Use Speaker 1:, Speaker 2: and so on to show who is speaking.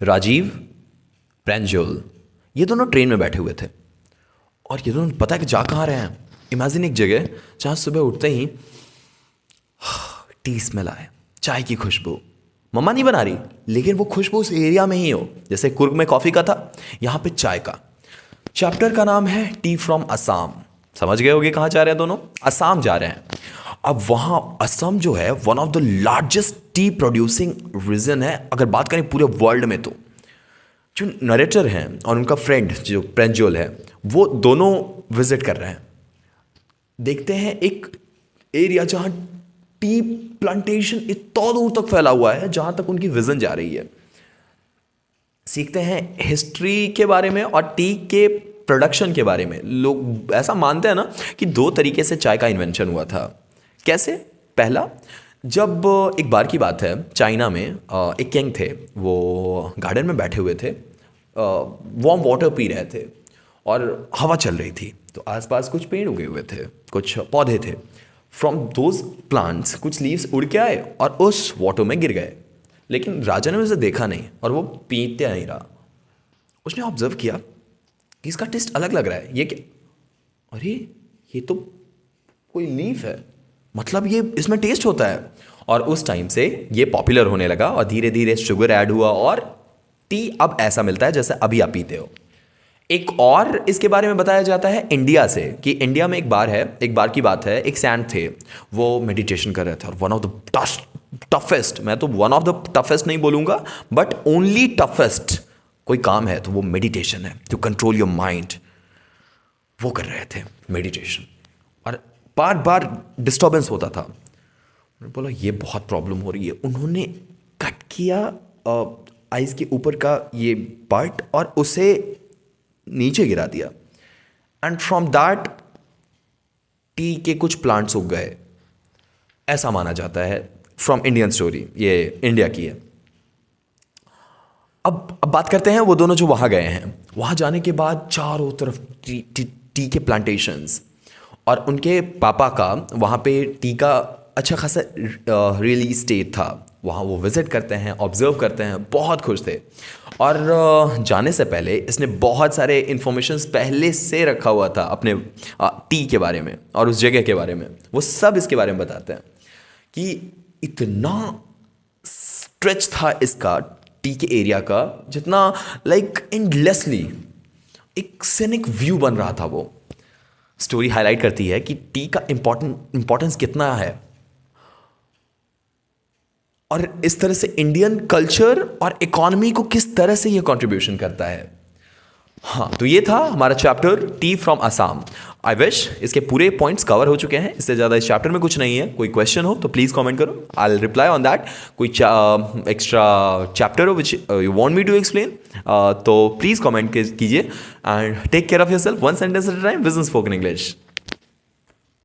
Speaker 1: राजीव, प्रेंजोल, ये दोनों ट्रेन में बैठे हुए थे। और ये दोनों पता है कि जा कहाँ रहे हैं। इमेजिन एक जगह जहाँ सुबह उठते ही टी स्मेल आए, चाय की खुशबू। मम्मा नहीं बना रही, लेकिन वो खुशबू उस एरिया में ही हो। जैसे कुर्ग में कॉफ़ी का था, यहाँ पे चाय का। चैप्टर का नाम है टी फ्रॉम असम। समझ गए होगे कहाँ जा रहे हैं दोनों? असम जा रहे हैं। अब वहाँ असम जो है one of the largest tea producing region है, अगर बात करें पूरे वर्ल्ड में। तो जो नरेटर हैं और उनका फ्रेंड जो प्रेंजोल है, वो दोनों विजिट कर रहे हैं। देखते हैं एक एरिया जहाँ टी प्लांटेशन इतना दूर तक फैला हुआ है, जहाँ तक उनकी विजन जा रही है। सीखते हैं हिस्ट्री के बारे में और टी के प्रोडक्शन के बारे में। लोग ऐसा मानते हैं ना कि दो तरीके से चाय का इन्वेंशन हुआ था। कैसे? पहला, जब एक बार की बात है, चाइना में एक किंग थे। वो गार्डन में बैठे हुए थे, वार्म वाटर पी रहे थे और हवा चल रही थी। तो आसपास कुछ पेड़ उगे हुए थे, कुछ पौधे थे। फ्रॉम दोज प्लांट्स कुछ लीव्स उड़ के आए और उस वाटर में गिर गए। लेकिन राजा ने उसे देखा नहीं और वो पीते नहीं रहा। उसने ऑब्जर्व किया कि इसका टेस्ट अलग लग रहा है। ये क्या? अरे ये तो कोई लीफ है, मतलब ये इसमें टेस्ट होता है। और उस टाइम से ये पॉपुलर होने लगा और धीरे धीरे शुगर ऐड हुआ और टी अब ऐसा मिलता है जैसे अभी आप पीते हो। एक और इसके बारे में बताया जाता है इंडिया से, कि इंडिया में एक बार की बात है, एक सैंट थे, वो मेडिटेशन कर रहे थे और वन ऑफ द टफेस्ट, मैं तो वन ऑफ द टफेस्ट नहीं बोलूंगा, बट ओनली टफेस्ट कोई काम है तो वो मेडिटेशन है, टू कंट्रोल योर माइंड। वो कर रहे थे मेडिटेशन और बार बार डिस्टर्बेंस होता था। उन्होंने बोला ये बहुत प्रॉब्लम हो रही है। उन्होंने कट किया आइस के ऊपर का ये पार्ट और उसे नीचे गिरा दिया। एंड फ्रॉम दैट टी के कुछ प्लांट्स उग गए, ऐसा माना जाता है। फ्रॉम इंडियन स्टोरी, ये इंडिया की है। अब बात करते हैं वो दोनों जो वहाँ गए हैं। वहाँ जाने के बाद चारों तरफ टी के प्लांटेशंस, और उनके पापा का वहाँ पे टी का अच्छा खासा रियल स्टेट था। वहाँ वो विज़िट करते हैं, ऑब्जर्व करते हैं, बहुत खुश थे। और जाने से पहले इसने बहुत सारे इन्फॉर्मेशंस पहले से रखा हुआ था अपने टी के बारे में और उस जगह के बारे में। वो सब इसके बारे में बताते हैं कि इतना स्ट्रेच था इसका टी के एरिया का, जितना लाइक एंडलेसली एक सीनिक व्यू बन रहा था। वो स्टोरी हाईलाइट करती है कि टी का इंपॉर्टेंस कितना है और इस तरह से इंडियन कल्चर और इकोनॉमी को किस तरह से ये कंट्रीब्यूशन करता है। हाँ, तो ये था हमारा chapter T from Assam. I wish इसके पूरे पॉइंट्स कवर हो चुके हैं। इससे ज़्यादा इस चैप्टर में कुछ नहीं है। कोई क्वेश्चन हो तो प्लीज़ कमेंट करो, I will reply on that. कोई एक्स्ट्रा चैप्टर हो which you want me to explain, तो प्लीज़ कमेंट कीजिए। And take care of yourself, one sentence at a time, business spoken English.